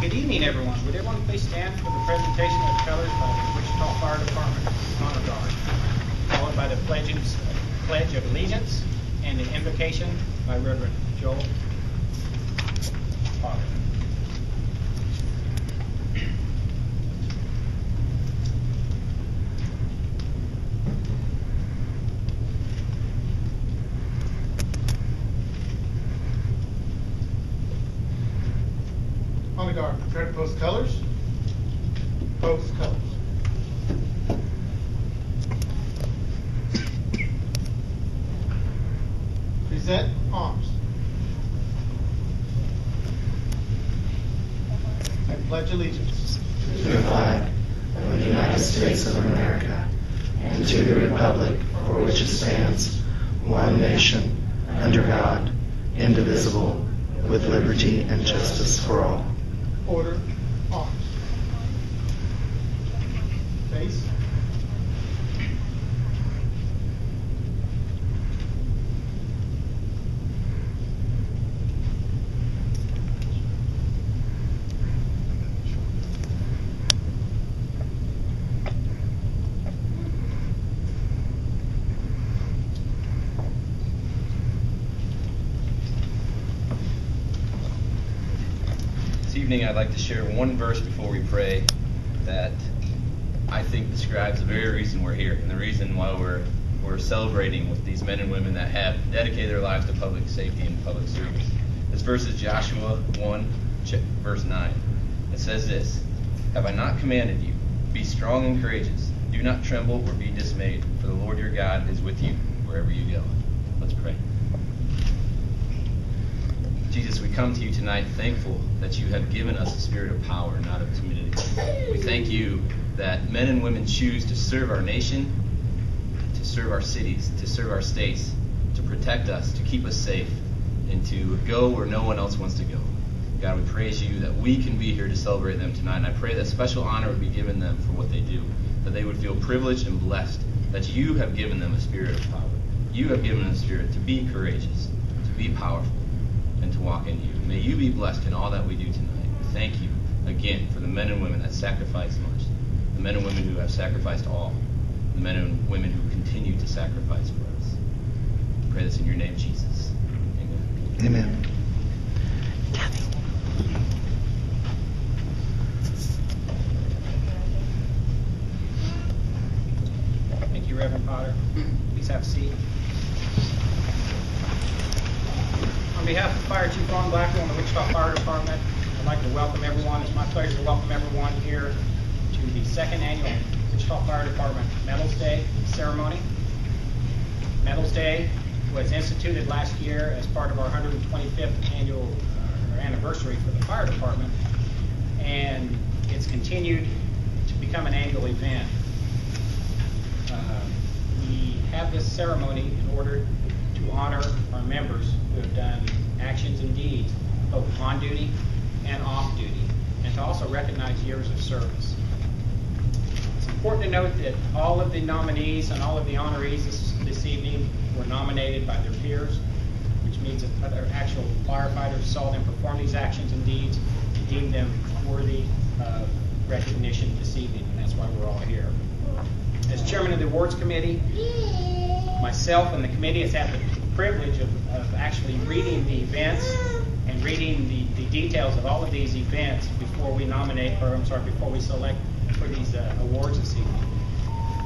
Good evening, everyone. Would everyone please stand for the presentation of colors by the Wichita Fire Department Honor Guard, followed by the Pledge of Allegiance and the invocation by Reverend Joel Potter. Honor Guard, prepare to post colors. Post colors. Present arms. I pledge allegiance to the flag of the United States of America and to the republic for which it stands, one nation, under God, indivisible, with liberty and justice for all. Order, arms. Face. This evening I'd like to share one verse before we pray that I think describes the very reason we're here and the reason why we're celebrating with these men and women that have dedicated their lives to public safety and public service. This verse is Joshua 1, verse 9. It says this: "Have I not commanded you? Be strong and courageous. Do not tremble or be dismayed, for the Lord your God is with you wherever you go." Let's pray. Jesus, we come to you tonight thankful that you have given us a spirit of power, not of timidity. We thank you that men and women choose to serve our nation, to serve our cities, to serve our states, to protect us, to keep us safe, and to go where no one else wants to go. God, we praise you that we can be here to celebrate them tonight, and I pray that special honor would be given them for what they do, that they would feel privileged and blessed, that you have given them a spirit of power. You have given them a spirit to be courageous, to be powerful, and to walk in you. May you be blessed in all that we do tonight. Thank you again for the men and women that sacrifice much, the men and women who have sacrificed all, the men and women who continue to sacrifice for us. I pray this in your name, Jesus. Amen. Amen. Thank you, Reverend Potter. Please have a seat. On behalf of Fire Chief Ron Blackwell and the Wichita Fire Department, I'd like to welcome everyone. It's my pleasure to welcome everyone here to the second annual Wichita Fire Department Medals Day ceremony. Medals Day was instituted last year as part of our 125th annual anniversary for the fire department, and it's continued to become an annual event. We have this ceremony in order to honor our members who have done actions and deeds both on duty and off duty, and to also recognize years of service. It's important to note that all of the nominees and all of the honorees this evening were nominated by their peers, which means that other actual firefighters saw them perform these actions and deeds and deemed them worthy of recognition this evening, and that's why we're all here. As chairman of the awards committee, myself and the committee has had the privilege of actually reading the events and reading the details of all of these events before we before we select for these awards this evening.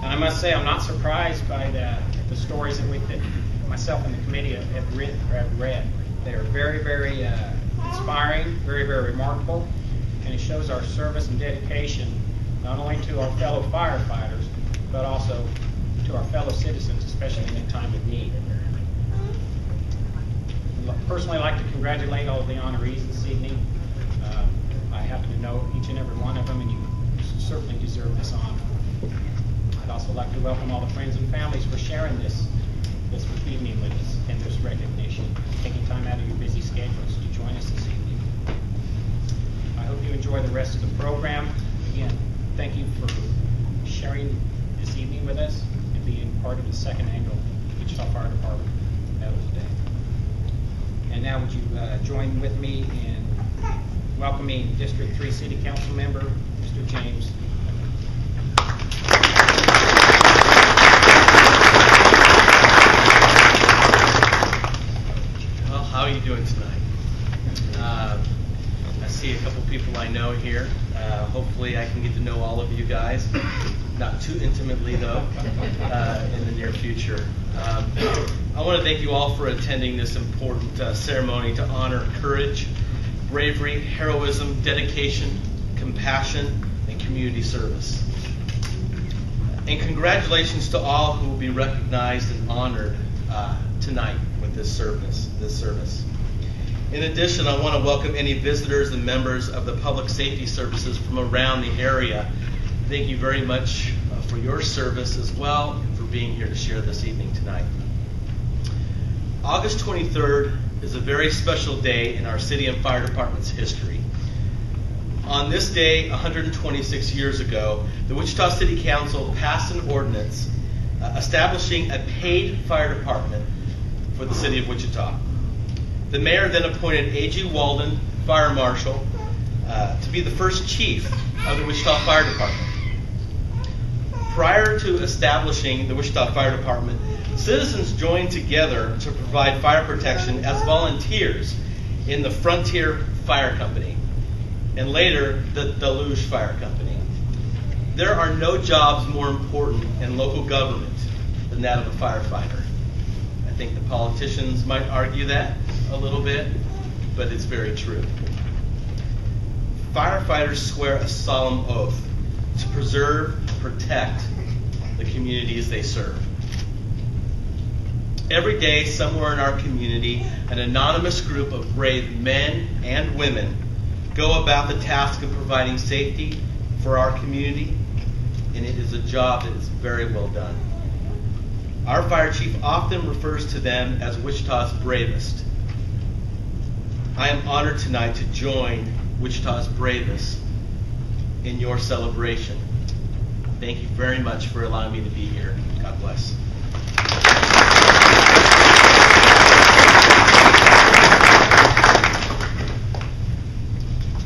And I must say, I'm not surprised by the stories that myself and the committee have read. They are very, very inspiring, very, very remarkable, and it shows our service and dedication not only to our fellow firefighters, but also to our fellow citizens, especially in a time of need. I'd personally like to congratulate all of the honorees this evening. I happen to know each and every one of them, and you certainly deserve this honor. I'd also like to welcome all the friends and families for sharing this evening with us and this recognition, taking time out of your busy schedules to join us this evening. I hope you enjoy the rest of the program. Again, thank you for sharing this evening with us and being part of the second annual Wichita Fire Department Medals Day. And now would you join with me in welcoming District 3 City Council member, Mr. James. Well, how are you doing tonight? I see a couple people I know here. Hopefully I can get to know all of you guys. Not too intimately, though, in the near future. I want to thank you all for attending this important ceremony to honor courage, bravery, heroism, dedication, compassion, and community service. And congratulations to all who will be recognized and honored tonight with this service. In addition, I want to welcome any visitors and members of the public safety services from around the area. Thank you very much for your service as well and for being here to share this evening tonight. August 23rd is a very special day in our city and fire department's history. On this day, 126 years ago, the Wichita City Council passed an ordinance establishing a paid fire department for the city of Wichita. The mayor then appointed A.G. Walden, fire marshal, to be the first chief of the Wichita Fire Department. Prior to establishing the Wichita Fire Department, citizens joined together to provide fire protection as volunteers in the Frontier Fire Company and later the Deluge Fire Company. There are no jobs more important in local government than that of a firefighter. I think the politicians might argue that a little bit, but it's very true. Firefighters swear a solemn oath to preserve and protect the communities they serve. Every day, somewhere in our community, an anonymous group of brave men and women go about the task of providing safety for our community, and it is a job that is very well done. Our fire chief often refers to them as Wichita's bravest. I am honored tonight to join Wichita's bravest in your celebration. Thank you very much for allowing me to be here. God bless.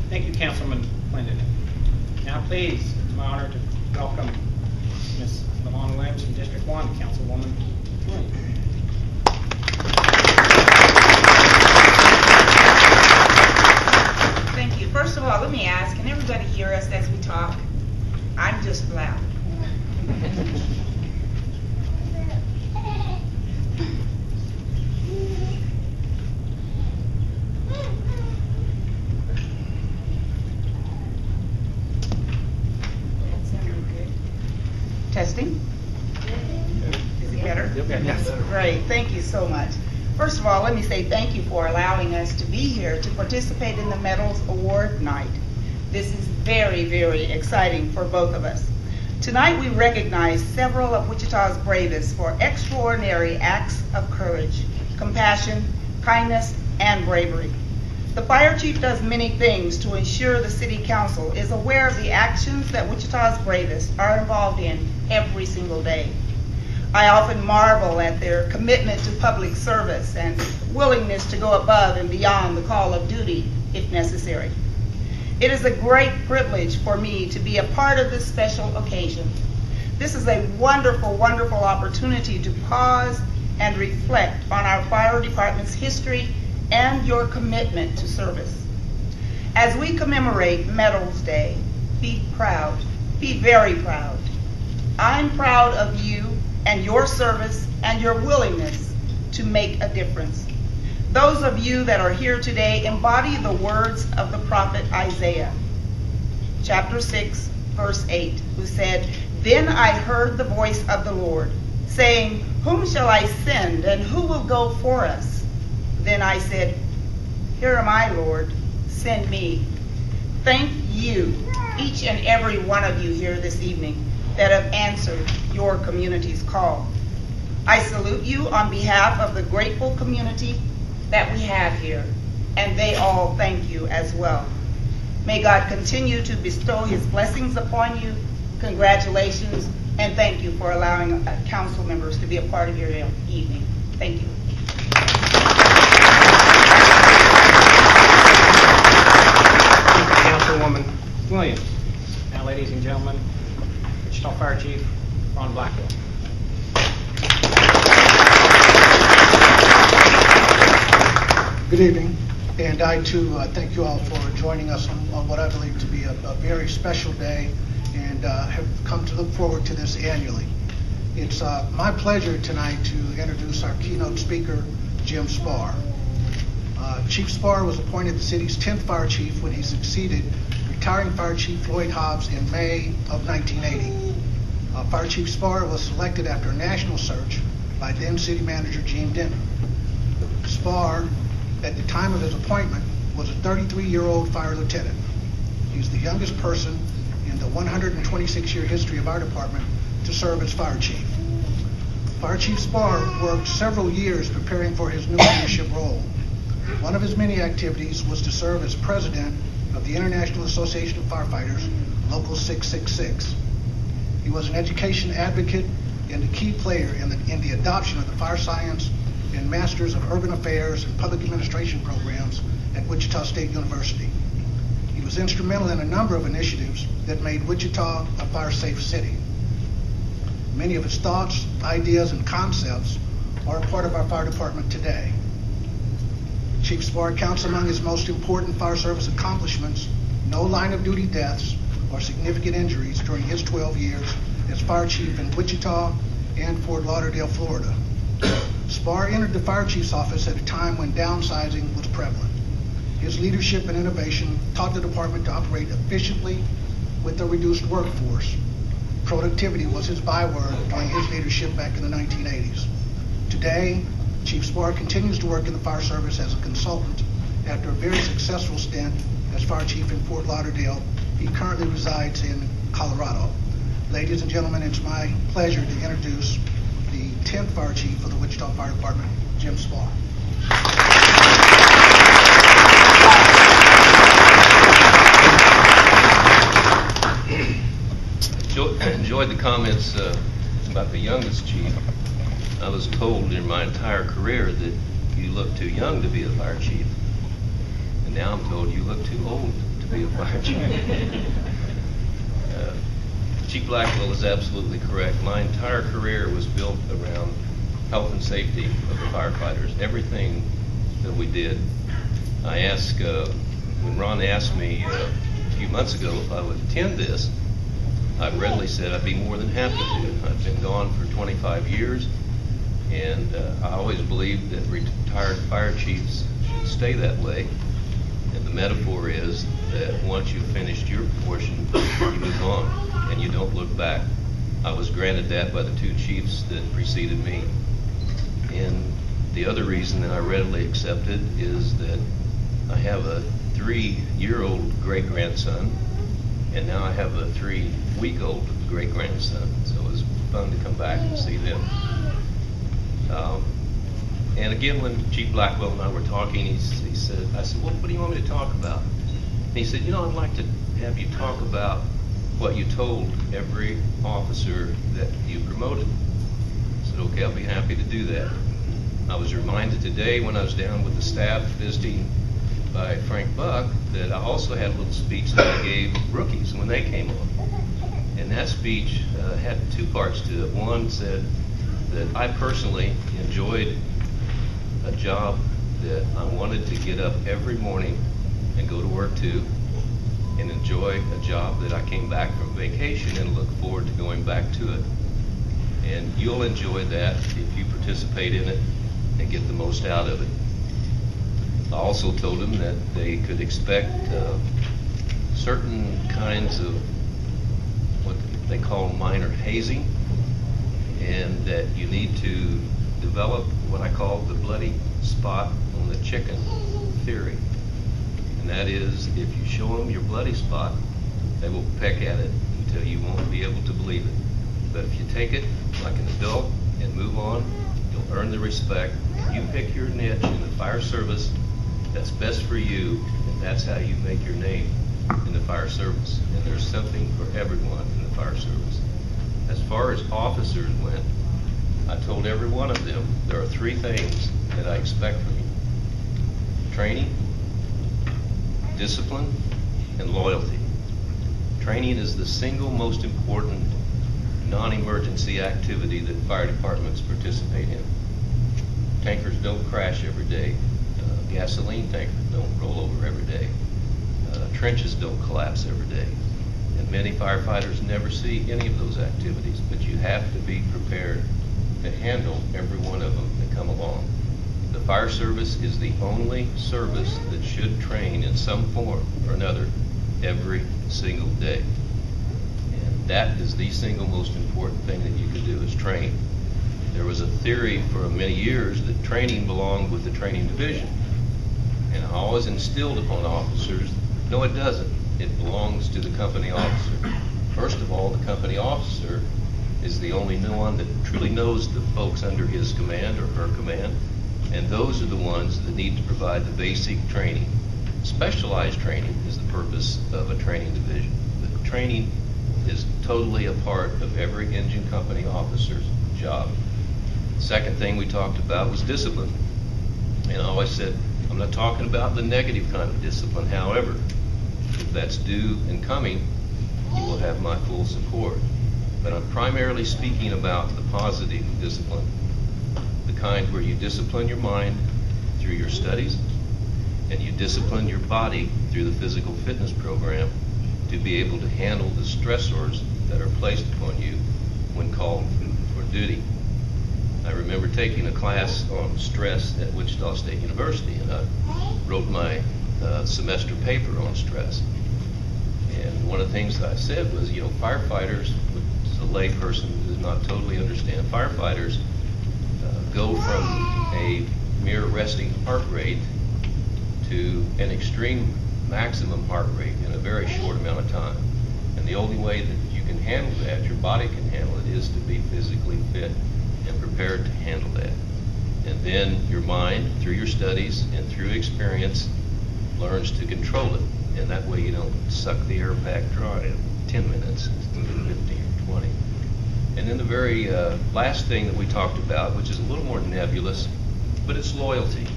Thank you, Councilman Clinton. Now, please, it's my honor to welcome Ms. Lavon Williams from District 1, Councilwoman. Thank you. First of all, let me ask, can everybody hear us as we talk? I'm just loud. Testing? Is it better? Yes. Great, thank you so much. First of all, let me say thank you for allowing us to be here to participate in the Medals Award Night. This is very, very exciting for both of us. Tonight we recognize several of Wichita's bravest for extraordinary acts of courage, compassion, kindness, and bravery. The fire chief does many things to ensure the city council is aware of the actions that Wichita's bravest are involved in every single day. I often marvel at their commitment to public service and willingness to go above and beyond the call of duty if necessary. It is a great privilege for me to be a part of this special occasion. This is a wonderful, wonderful opportunity to pause and reflect on our fire department's history and your commitment to service. As we commemorate Medals Day, be proud, be very proud. I'm proud of you and your service and your willingness to make a difference. Those of you that are here today embody the words of the prophet Isaiah, chapter 6, verse 8, who said, "Then I heard the voice of the Lord, saying, Whom shall I send, and who will go for us? Then I said, Here am I, Lord, send me." Thank you, each and every one of you here this evening, that have answered your community's call. I salute you on behalf of the grateful community that we have here, and they all thank you as well. May God continue to bestow his blessings upon you. Congratulations, and thank you for allowing council members to be a part of your evening. Thank you. Williams. Now, ladies and gentlemen, Wichita Fire Chief Ron Blackwell. Good evening, and I too thank you all for joining us on what I believe to be a very special day, and have come to look forward to this annually. It's my pleasure tonight to introduce our keynote speaker, Jim Spar. Chief Spar was appointed the city's 10th fire chief when he succeeded retiring Fire Chief Floyd Hobbs in May of 1980. Fire Chief Spar was selected after a national search by then City Manager Gene Denton. Spar, at the time of his appointment, was a 33-year-old fire lieutenant. He's the youngest person in the 126-year history of our department to serve as fire chief. Fire Chief Spar worked several years preparing for his new leadership role. One of his many activities was to serve as president of the International Association of Firefighters, Local 666. He was an education advocate and a key player in the adoption of the fire science and Masters of Urban Affairs and Public Administration programs at Wichita State University. He was instrumental in a number of initiatives that made Wichita a fire-safe city. Many of his thoughts, ideas, and concepts are a part of our fire department today. Chief Spar counts among his most important fire service accomplishments no line of duty deaths or significant injuries during his 12 years as fire chief in Wichita and Fort Lauderdale, Florida. Spar entered the fire chief's office at a time when downsizing was prevalent. His leadership and innovation taught the department to operate efficiently with a reduced workforce. Productivity was his byword during his leadership back in the 1980s. Today, Chief Spar continues to work in the fire service as a consultant. After a very successful stint as fire chief in Fort Lauderdale, he currently resides in Colorado. Ladies and gentlemen, it's my pleasure to introduce the 10th fire chief of the Wichita Fire Department, Jim Spar. Enjoyed the comments about the youngest chief. I was told in my entire career that you look too young to be a fire chief, and now I'm told you look too old to be a fire chief. Chief Blackwell is absolutely correct. My entire career was built around health and safety of the firefighters. Everything that we did. I asked, when Ron asked me a few months ago if I would attend this, I readily said I'd be more than happy to. I've been gone for 25 years, and I always believed that retired fire chiefs should stay that way. And the metaphor is that once you've finished your portion, you move on and you don't look back. I was granted that by the two chiefs that preceded me. And the other reason that I readily accepted is that I have a 3-year-old great-grandson, and now I have a 3-week-old great-grandson. So it was fun to come back and see them. And again, when Chief Blackwell and I were talking, he said, I said, well, what do you want me to talk about? And he said, you know, I'd like to have you talk about what you told every officer that you promoted. I said, okay, I'll be happy to do that. I was reminded today when I was down with the staff visiting by Frank Buck that I also had a little speech that I gave rookies when they came on. And that speech had 2 parts to it. One said that I personally enjoyed a job that I wanted to get up every morning and go to work to, and enjoy a job that I came back from vacation and look forward to going back to it. And you'll enjoy that if you participate in it and get the most out of it. I also told them that they could expect certain kinds of what they call minor hazing, and that you need to develop what I call the bloody spot on the chicken theory. And that is, if you show them your bloody spot, they will peck at it until you won't be able to believe it. But if you take it like an adult and move on, you'll earn the respect. You pick your niche in the fire service that's best for you, and that's how you make your name in the fire service. And there's something for everyone in the fire service. As far as officers went, I told every one of them there are 3 things that I expect from you: training, discipline, and loyalty. Training is the single most important non-emergency activity that fire departments participate in. Tankers don't crash every day. Gasoline tankers don't roll over every day. Trenches don't collapse every day. And many firefighters never see any of those activities, but you have to be prepared to handle every one of them that come along. The fire service is the only service that should train in some form or another every single day. And that is the single most important thing that you can do, is train. There was a theory for many years that training belonged with the training division. And I always instilled upon officers, no, it doesn't. It belongs to the company officer. First of all, the company officer is the only one that truly knows the folks under his command or her command, and those are the ones that need to provide the basic training. Specialized training is the purpose of a training division. The training is totally a part of every engine company officer's job. The second thing we talked about was discipline. And I always said, I'm not talking about the negative kind of discipline. However, if that's due and coming, you will have my full support. But I'm primarily speaking about the positive discipline, the kind where you discipline your mind through your studies, and you discipline your body through the physical fitness program to be able to handle the stressors that are placed upon you when called for duty. I remember taking a class on stress at Wichita State University, and I wrote my semester paper on stress. And one of the things that I said was, you know, firefighters, as a lay person who does not totally understand, firefighters go from a mere resting heart rate to an extreme maximum heart rate in a very short amount of time. And the only way that you can handle that, your body can handle it, is to be physically fit and prepared to handle that. And then your mind, through your studies and through experience, learns to control it. And that way you don't suck the air back dry in 10 minutes instead of 15 or 20. And then the very last thing that we talked about, which is a little more nebulous, but it's loyalty.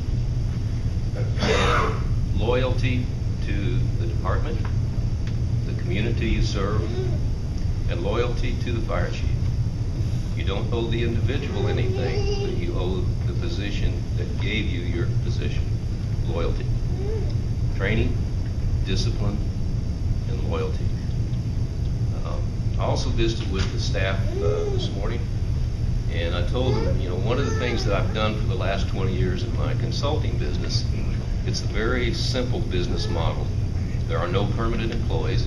And loyalty to the department, the community you serve, and loyalty to the fire chief. You don't owe the individual anything, but you owe the position that gave you your position. Loyalty. Training, discipline, and loyalty. I also visited with the staff this morning, and I told them, you know, one of the things that I've done for the last 20 years in my consulting business, it's a very simple business model. There are no permanent employees,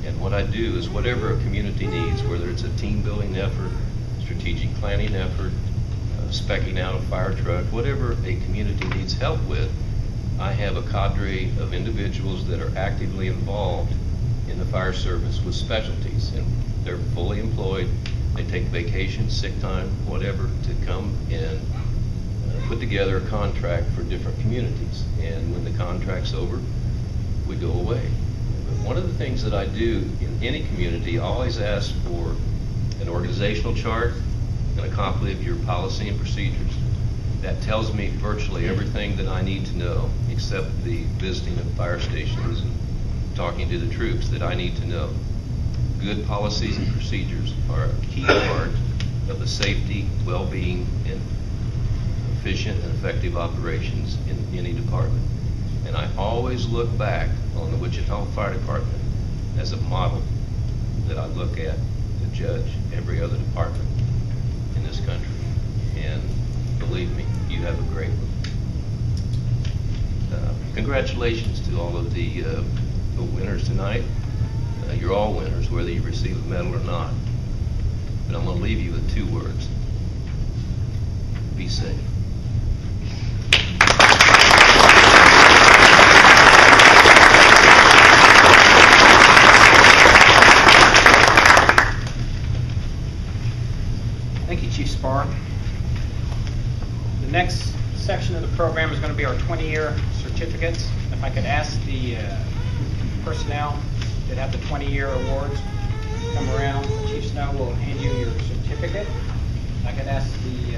and what I do is whatever a community needs, whether it's a team building effort, strategic planning effort, speccing out a fire truck, whatever a community needs help with, I have a cadre of individuals that are actively involved in the fire service with specialties, and they're fully employed. They take vacation, sick time, whatever, to come and put together a contract for different communities. And when the contract's over, we go away. But one of the things that I do in any community, I always ask for an organizational chart and a copy of your policy and procedures. That tells me virtually everything that I need to know, except the visiting of fire stations and talking to the troops, that I need to know. Good policies and procedures are a key part of the safety, well-being, and efficient and effective operations in any department. And I always look back on the Wichita Fire Department as a model that I look at to judge every other department in this country. And believe me, you have a great one. Congratulations to all of the winners tonight. You're all winners, whether you receive a medal or not. But I'm going to leave you with 2 words. Be safe. Thank you, Chief Sparr. The next section of the program is going to be our 20-year certificates. If I could ask the personnel that have the 20-year awards come around, Chief Snow will hand you your certificate. If I could ask the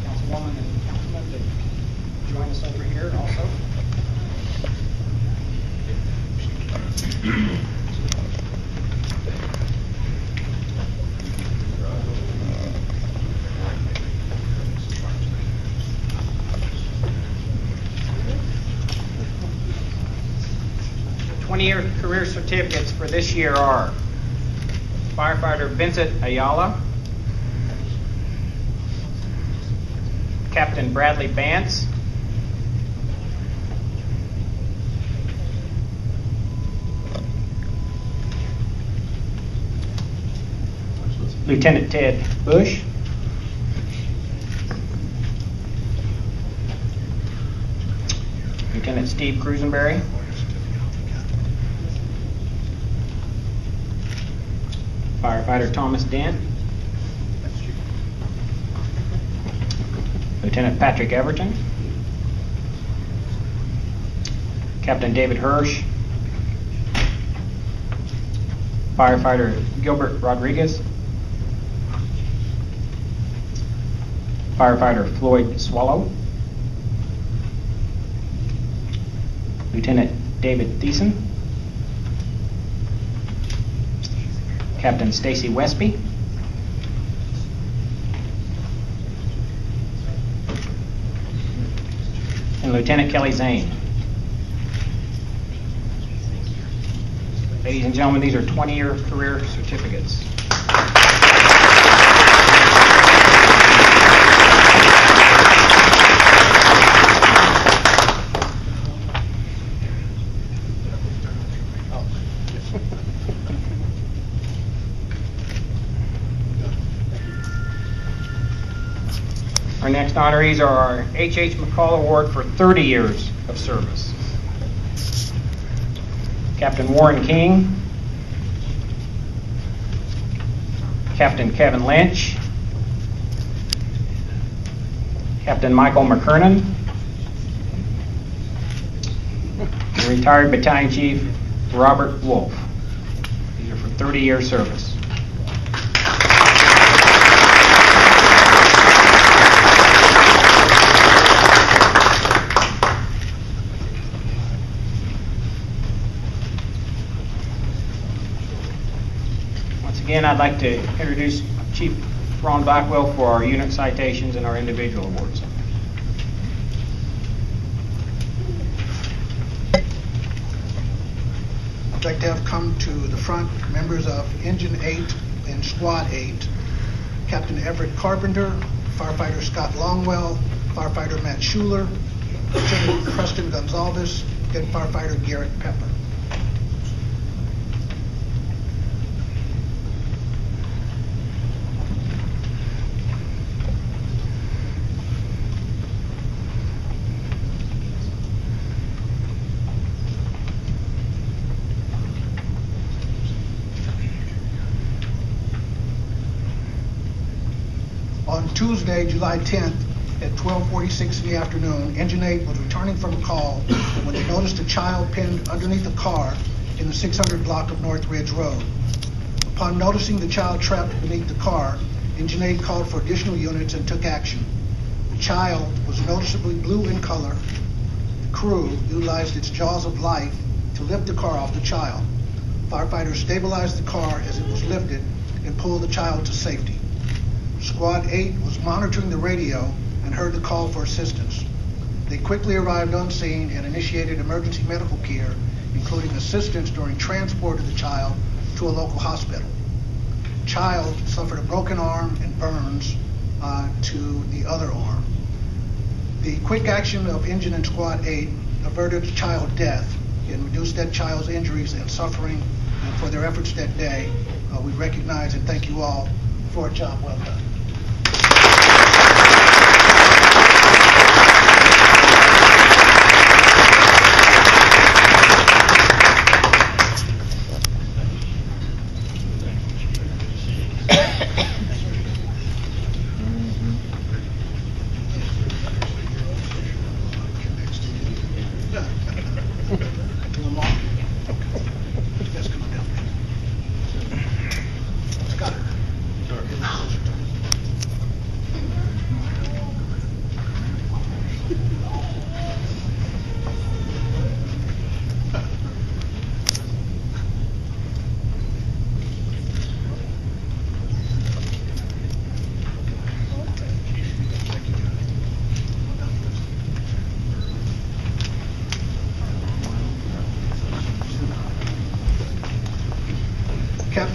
councilwoman and councilman to join us over here also. 20-year career certificates for this year are firefighter Vincent Ayala, Captain Bradley Vance, Lieutenant Ted Bush, Lieutenant Steve Cruisenberry, firefighter Thomas Dent, Lieutenant Patrick Everton, Captain David Hirsch, firefighter Gilbert Rodriguez, firefighter Floyd Swallow, Lieutenant David Thiessen, Captain Stacy Westby, and Lieutenant Kelly Zane. Ladies and gentlemen, these are 20-year career certificates. Our next honorees are our H.H. McCall Award for 30 years of service. Captain Warren King, Captain Kevin Lynch, Captain Michael McKernan, and retired Battalion Chief Robert Wolf. These are for 30-year service. Again, I'd like to introduce Chief Ron Blackwell for our unit citations and our individual awards. I'd like to have come to the front members of Engine 8 and Squad 8, Captain Everett Carpenter, firefighter Scott Longwell, firefighter Matt Schuler, Lieutenant Preston Gonzalez, and firefighter Garrett Pepper. On Tuesday, July 10th, at 12:46 in the afternoon, Engine 8 was returning from a call when they noticed a child pinned underneath a car in the 600 block of North Ridge Road. Upon noticing the child trapped beneath the car, Engine 8 called for additional units and took action. The child was noticeably blue in color. The crew utilized its jaws of life to lift the car off the child. Firefighters stabilized the car as it was lifted and pulled the child to safety. Squad 8 was monitoring the radio and heard the call for assistance. They quickly arrived on scene and initiated emergency medical care, including assistance during transport of the child to a local hospital. The child suffered a broken arm and burns to the other arm. The quick action of Engine and Squad 8 averted the child death and reduced that child's injuries and suffering, and for their efforts that day, we recognize and thank you all for a job well done.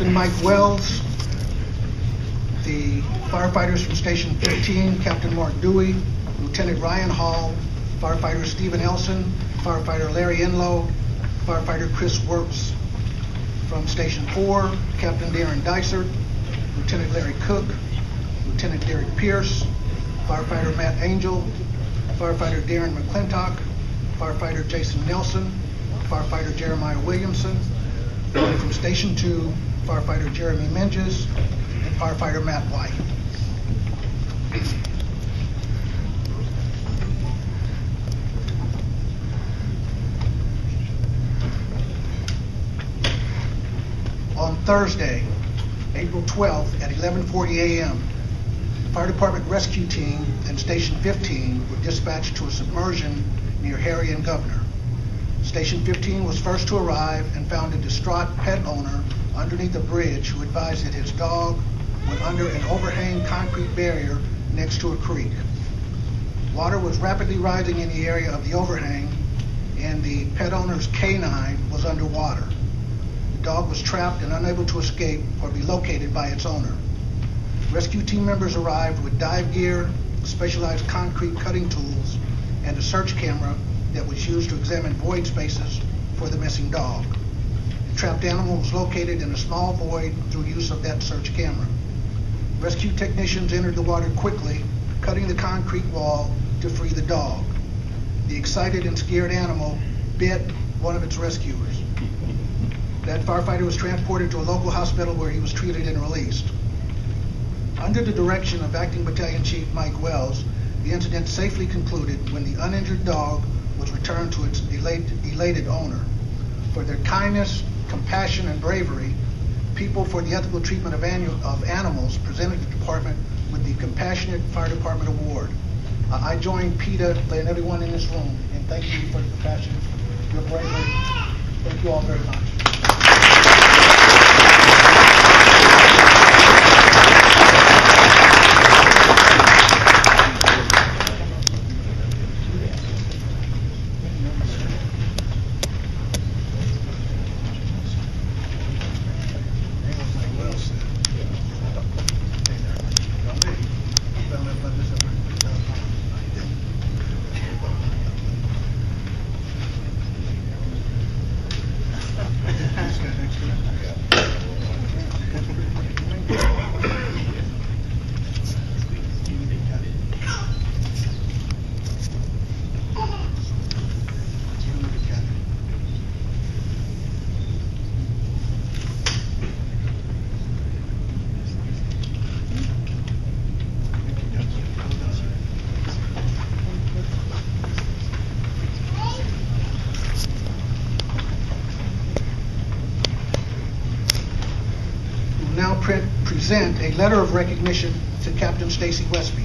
Captain Mike Wells, the firefighters from Station 15, Captain Mark Dewey, Lieutenant Ryan Hall, firefighter Stephen Elson, firefighter Larry Enlow, firefighter Chris Wertz. From Station 4, Captain Darren Dysert, Lieutenant Larry Cook, Lieutenant Derek Pierce, firefighter Matt Angel, firefighter Darren McClintock, firefighter Jason Nelson, firefighter Jeremiah Williamson, and from Station 2, firefighter Jeremy Menges, and firefighter Matt White. On Thursday, April 12th at 11:40 a.m., the Fire Department rescue team and Station 15 were dispatched to a submersion near Harry and Governor. Station 15 was first to arrive and found a distraught pet owner underneath a bridge who advised that his dog went under an overhanging concrete barrier next to a creek. Water was rapidly rising in the area of the overhang, and the pet owner's canine was underwater. The dog was trapped and unable to escape or be located by its owner. Rescue team members arrived with dive gear, specialized concrete cutting tools, and a search camera that was used to examine void spaces for the missing dog. The trapped animal was located in a small void through use of that search camera. Rescue technicians entered the water quickly, cutting the concrete wall to free the dog. The excited and scared animal bit one of its rescuers. That firefighter was transported to a local hospital where he was treated and released. Under the direction of Acting Battalion Chief Mike Wells, the incident safely concluded when the uninjured dog was returned to its elated owner. For their kindness, compassion, and bravery, People for the Ethical Treatment of Animals presented the department with the Compassionate Fire Department Award. I join PETA and everyone in this room in thanking you for your compassion, your bravery. Thank you all very much. Present a letter of recognition to Captain Stacy Westby.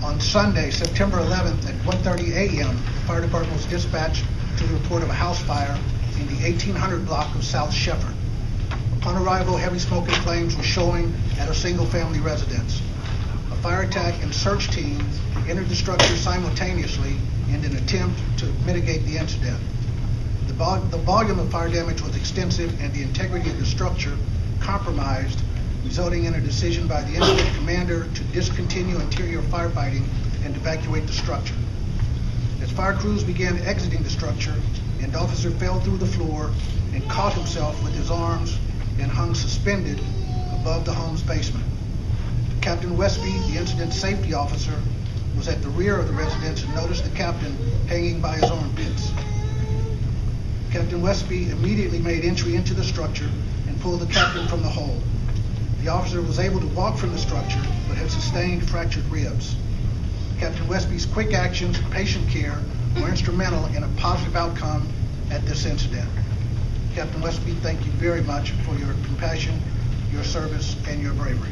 On Sunday, September 11th at 1:30 a.m., the fire department was dispatched to the report of a house fire in the 1800 block of South Shefford. Upon arrival, heavy smoke and flames were showing at a single-family residence. A fire attack and search team entered the structure simultaneously in an attempt to mitigate the incident. The volume of fire damage was extensive and the integrity of the structure compromised, resulting in a decision by the incident commander to discontinue interior firefighting and evacuate the structure. As fire crews began exiting the structure, an officer fell through the floor and caught himself with his arms and hung suspended above the home's basement. Captain Westby, the incident safety officer, was at the rear of the residence and noticed the captain hanging by his armpits. Captain Westby immediately made entry into the structure and pulled the captain from the hole. The officer was able to walk from the structure but had sustained fractured ribs. Captain Westby's quick actions and patient care were instrumental in a positive outcome at this incident. Captain Westby, thank you very much for your compassion, your service, and your bravery.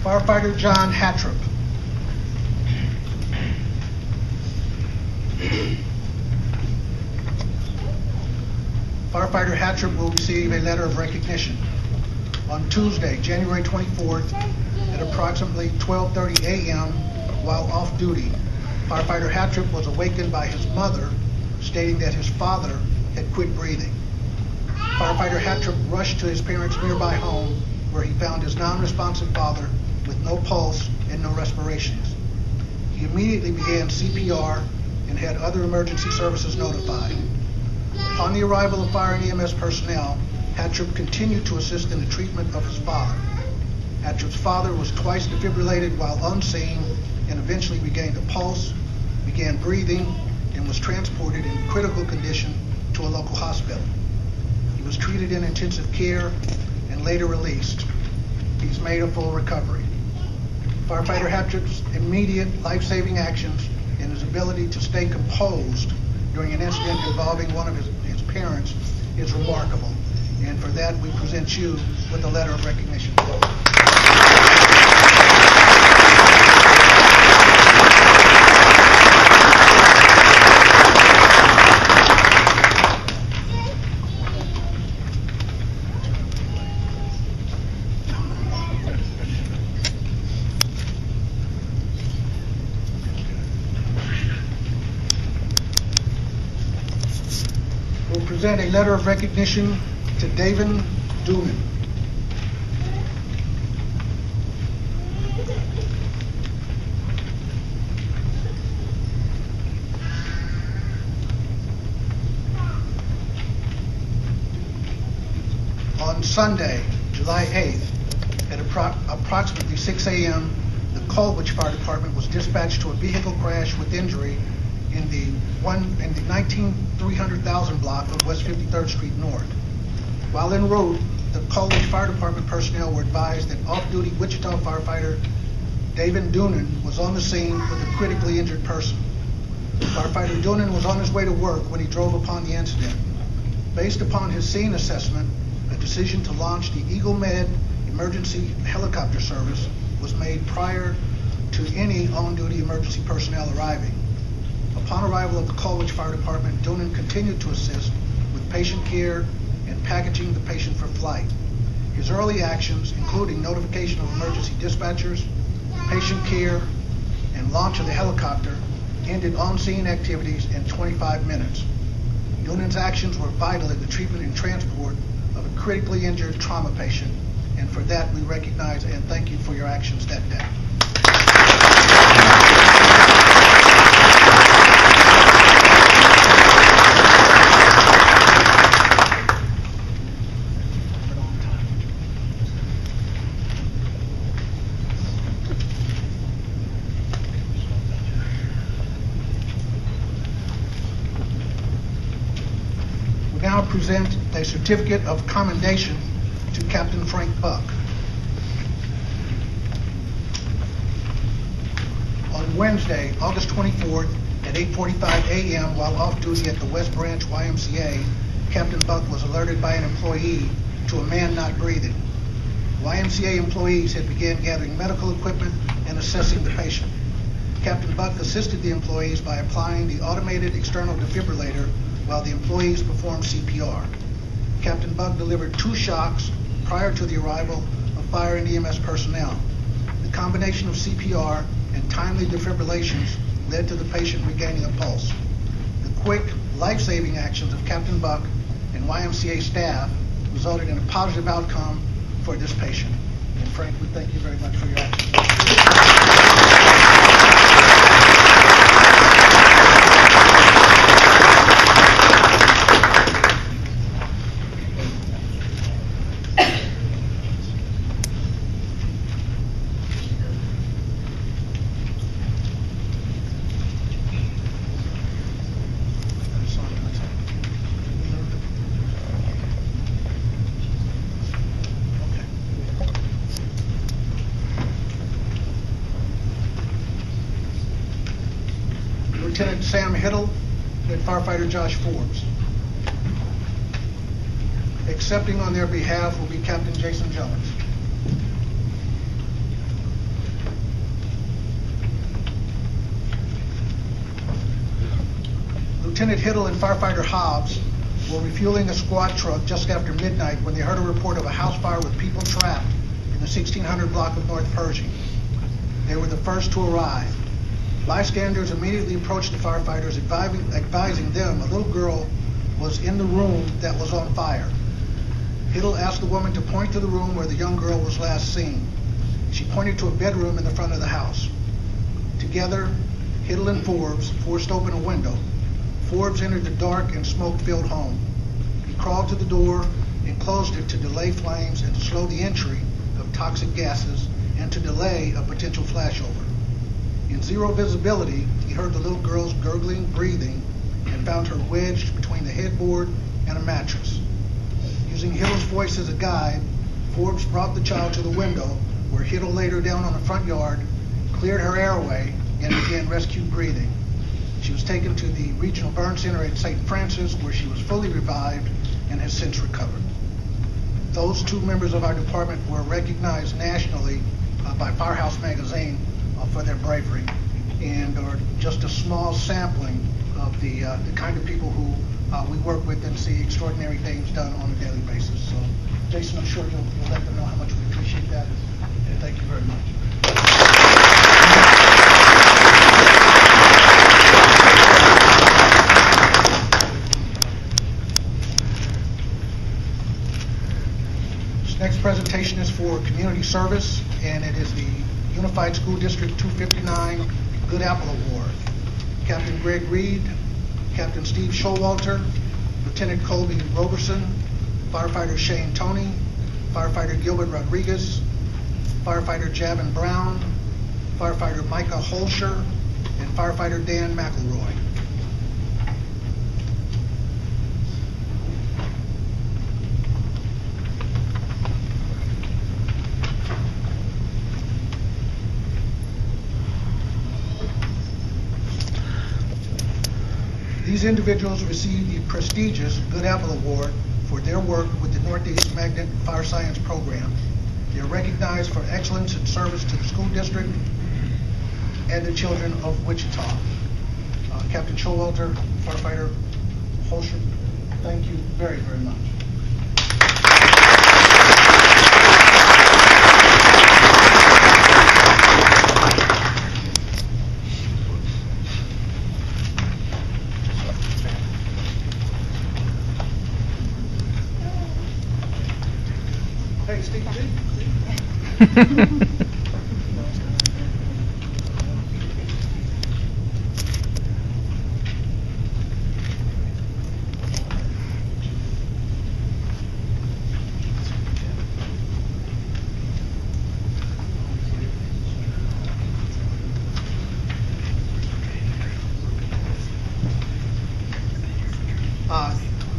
Firefighter John Hattrop. Firefighter Hattrop will receive a letter of recognition. On Tuesday, January 24th, at approximately 12:30 a.m., while off duty, Firefighter Hattrop was awakened by his mother stating that his father had quit breathing. Firefighter Hattrop rushed to his parents' nearby home, where he found his non-responsive father with no pulse and no respirations. He immediately began CPR and had other emergency services notified. Upon the arrival of fire and EMS personnel, Hattrop continued to assist in the treatment of his father. Hattrop's father was twice defibrillated while on scene and eventually regained a pulse, began breathing, and was transported in critical condition to a local hospital. He was treated in intensive care and later released. He's made a full recovery. Firefighter Hattrop's immediate life-saving actions and his ability to stay composed during an incident involving one of his parents is remarkable. And for that, we present you with a letter of recognition. We'll present a letter of recognition to David Dooman. On Sunday, July 8th, at approximately 6 a.m., the Colwich Fire Department was dispatched to a vehicle crash with injury in the 19,300,000 block of West 53rd Street North. While en route, the Colwich Fire Department personnel were advised that off-duty Wichita firefighter David Doonan was on the scene with a critically injured person. Firefighter Doonan was on his way to work when he drove upon the incident. Based upon his scene assessment, a decision to launch the Eagle Med emergency helicopter service was made prior to any on-duty emergency personnel arriving. Upon arrival at the Colwich Fire Department, Doonan continued to assist with patient care and packaging the patient for flight. His early actions, including notification of emergency dispatchers, patient care, and launch of the helicopter, ended on-scene activities in 25 minutes. Doonan's actions were vital in the treatment and transport of a critically injured trauma patient, and for that we recognize and thank you for your actions that day. Now present a certificate of commendation to Captain Frank Buck. On Wednesday, August 24th at 8:45 a.m. while off duty at the West Branch YMCA, Captain Buck was alerted by an employee to a man not breathing. YMCA employees had begun gathering medical equipment and assessing the patient. Captain Buck assisted the employees by applying the automated external defibrillator while the employees performed CPR. Captain Buck delivered 2 shocks prior to the arrival of fire and EMS personnel. The combination of CPR and timely defibrillations led to the patient regaining a pulse. The quick, life-saving actions of Captain Buck and YMCA staff resulted in a positive outcome for this patient. And Frank, we thank you very much for your actions. Lieutenant Sam Hiddle and Firefighter Josh Forbes. Accepting on their behalf will be Captain Jason Jones. Lieutenant Hiddle and firefighter Hobbs were refueling a squad truck just after midnight when they heard a report of a house fire with people trapped in the 1600 block of North Pershing. They were the first to arrive. Bystanders immediately approached the firefighters, advising them a little girl was in the room that was on fire. Hiddle asked the woman to point to the room where the young girl was last seen. She pointed to a bedroom in the front of the house. Together, Hiddle and Forbes forced open a window. Forbes entered the dark and smoke-filled home. He crawled to the door and closed it to delay flames and to slow the entry of toxic gases and to delay a potential flashover. In zero visibility, he heard the little girl's gurgling breathing and found her wedged between the headboard and a mattress. Using Hiddle's voice as a guide, Forbes brought the child to the window where Hiddle laid her down on the front yard, cleared her airway, and began rescue breathing. She was taken to the Regional Burn Center at St. Francis, where she was fully revived and has since recovered. Those two members of our department were recognized nationally by Firehouse Magazine for their bravery, and are just a small sampling of the kind of people who we work with and see extraordinary things done on a daily basis. So, Jason, I'm sure you'll let them know how much we appreciate that, and thank you very much. This next presentation is for community service, and it is the Unified School District 259 Good Apple Award. Captain Greg Reed, Captain Steve Showalter, Lieutenant Colby Roberson, Firefighter Shane Toney, Firefighter Gilbert Rodriguez, Firefighter Javin Brown, Firefighter Micah Holscher, and Firefighter Dan McElroy. These individuals received the prestigious Good Apple Award for their work with the Northeast Magnet Fire Science Program. They are recognized for excellence in service to the school district and the children of Wichita. Captain Showalter, Firefighter Holscher, thank you very, very much. Hey, Steve.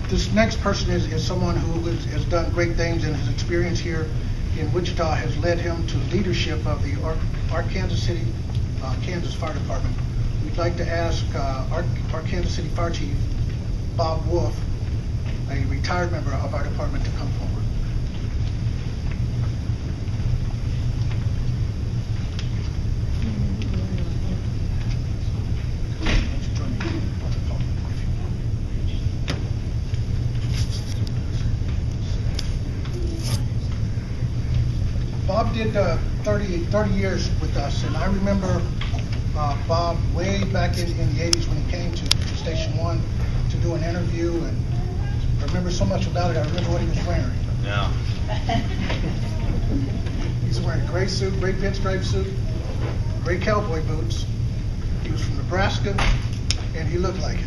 This next person is someone who has done great things, and his experience here in Wichita has led him to leadership of the Arkansas City, Kansas Fire Department. We'd like to ask our Kansas City Fire Chief, Bob Wolf, a retired member of our department, to come forward. Bob did 30 years with us, and I remember Bob way back in the 80s when he came to Station 1 to do an interview, and I remember so much about it. I remember what he was wearing. Yeah. He's wearing a gray suit, gray pinstripe suit, gray cowboy boots. He was from Nebraska, and he looked like it.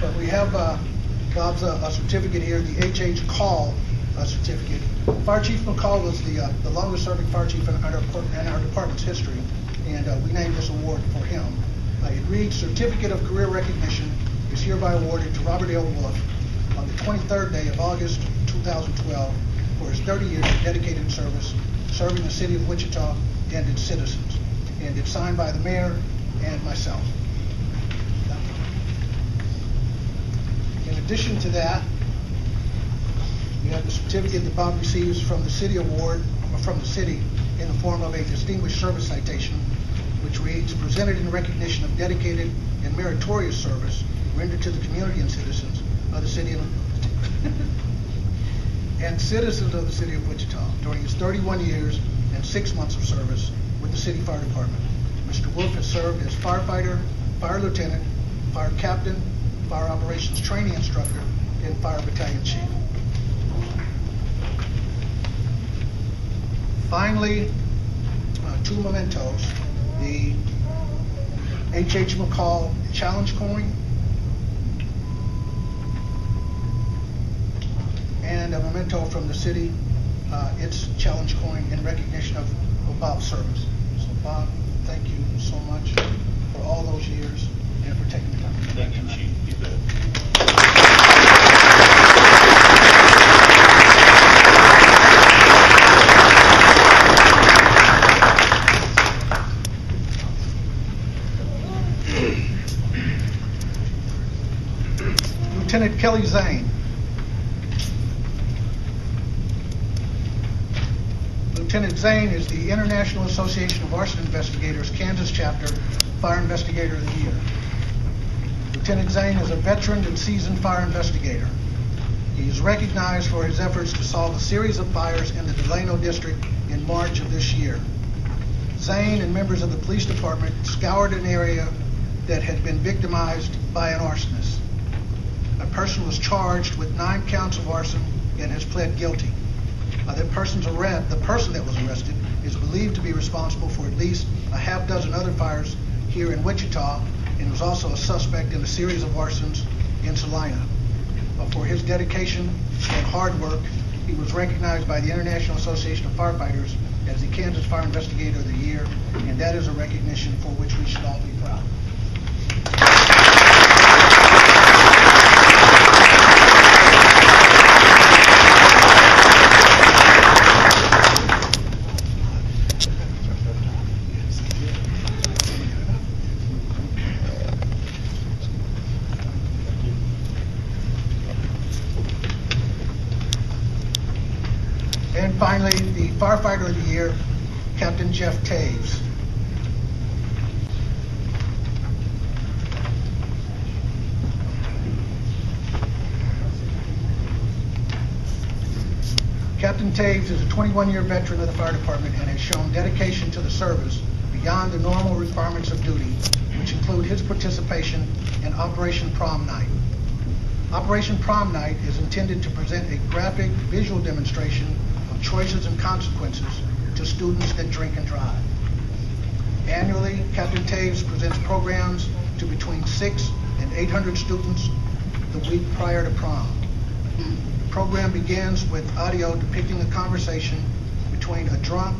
But we have Bob's a certificate here, the H.H. Call certificate. Fire Chief McCall was the longest serving fire chief in our department's history, and we named this award for him. It reads, Certificate of Career Recognition is hereby awarded to Robert L. Wolf on the 23rd day of August 2012 for his 30 years of dedicated service serving the city of Wichita and its citizens. And it's signed by the mayor and myself. In addition to that, we have the certificate that Bob receives from the city award, or from the city, in the form of a distinguished service citation. which reads, presented in recognition of dedicated and meritorious service rendered to the community and citizens of the city and citizens of the city of Wichita during his 31 years and 6 months of service with the City Fire Department. Mr. Wolf has served as firefighter, fire lieutenant, fire captain, fire operations training instructor, and fire battalion chief. Finally, two mementos: the H.H. McCall Challenge Coin and a memento from the city, its challenge coin in recognition of Bob's service. So Bob, thank you so much for all those years and for taking the time. Thank you, Chief. You bet. Lieutenant Kelly Zane. Lieutenant Zane is the International Association of Arson Investigators, Kansas Chapter, Fire Investigator of the Year. Lieutenant Zane is a veteran and seasoned fire investigator. He is recognized for his efforts to solve a series of fires in the Delano District in March of this year. Zane and members of the police department scoured an area that had been victimized by an arsonist. A person was charged with 9 counts of arson and has pled guilty. The person that was arrested is believed to be responsible for at least a half dozen other fires here in Wichita and was also a suspect in a series of arsons in Salina. For his dedication and hard work, he was recognized by the International Association of Firefighters as the Kansas Fire Investigator of the Year, and that is a recognition for which we should all be proud. And finally, the Firefighter of the Year, Captain Jeff Taves. Captain Taves is a 21-year veteran of the fire department and has shown dedication to the service beyond the normal requirements of duty, which include his participation in Operation Prom Night. Operation Prom Night is intended to present a graphic visual demonstration of choices and consequences to students that drink and drive. Annually, Captain Taves presents programs to between 600 and 800 students the week prior to prom. The program begins with audio depicting a conversation between a drunk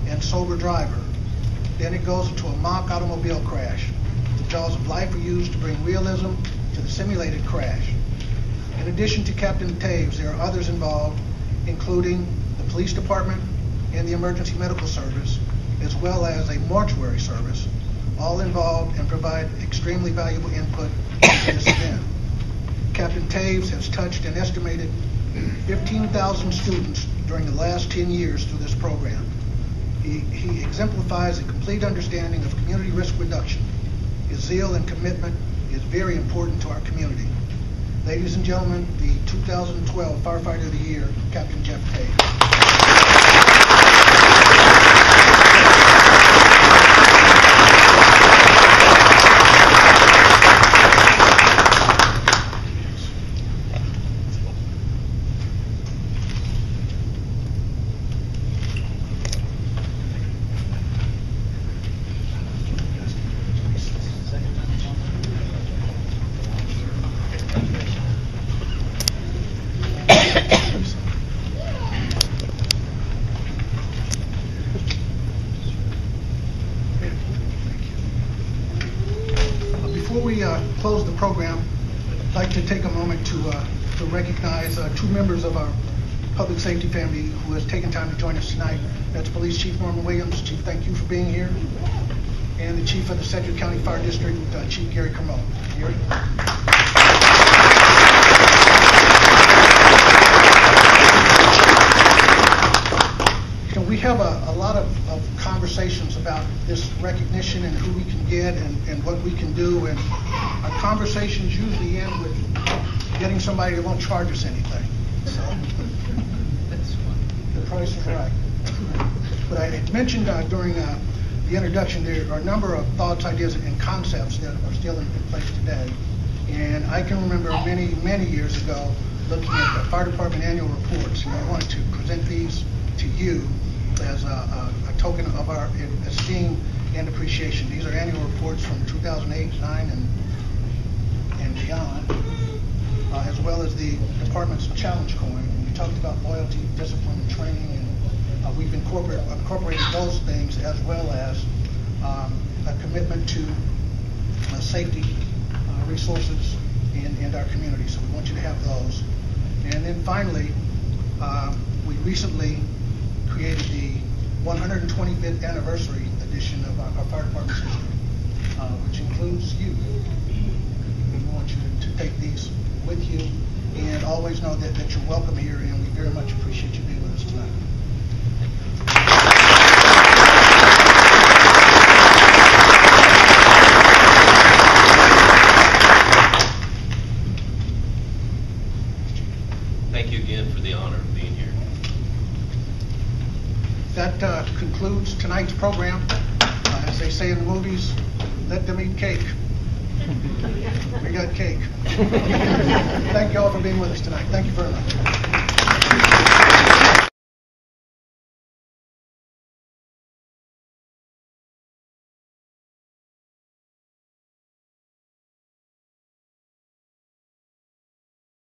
and sober driver. Then it goes into a mock automobile crash. The jaws of life are used to bring realism to the simulated crash. In addition to Captain Taves, there are others involved, including the police department and the emergency medical service, as well as a mortuary service, all involved and provide extremely valuable input into this event. Captain Taves has touched an estimated 15,000 students during the last 10 years through this program. He exemplifies a complete understanding of community risk reduction. His zeal and commitment is very important to our community. Ladies and gentlemen, the 2012 Firefighter of the Year, Captain Jeff Taves. Before we close the program, I'd like to take a moment to recognize two members of our public safety family who has taken time to join us tonight. That's Police Chief Norman Williams. Chief, thank you for being here. And the Chief of the Sedgwick County Fire District, Chief Gary Kermode. Gary? We have a lot of conversations about this recognition and who we can get and what we can do, and our conversations usually end with getting somebody that won't charge us anything. So the price is right. But I had mentioned during the introduction there are a number of thoughts, ideas, and concepts that are still in place today. And I can remember many, many years ago looking at the fire department annual reports, and I wanted to present these to you as a token of our esteem and appreciation. These are annual reports from 2008, 9, and beyond, as well as the department's challenge coin. And we talked about loyalty, discipline, and training, and we've incorporated those things, as well as a commitment to safety, resources, and our community. So we want you to have those. And then finally, we recently created the 125th anniversary edition of our fire department's history, which includes you. We want you to take these with you, and always know that you're welcome here, and we very much appreciate you being with us tonight. Thank you again for the honor of being here. That concludes tonight's program. As they say in the movies, let them eat cake. We got cake. Thank you all for being with us tonight. Thank you very much.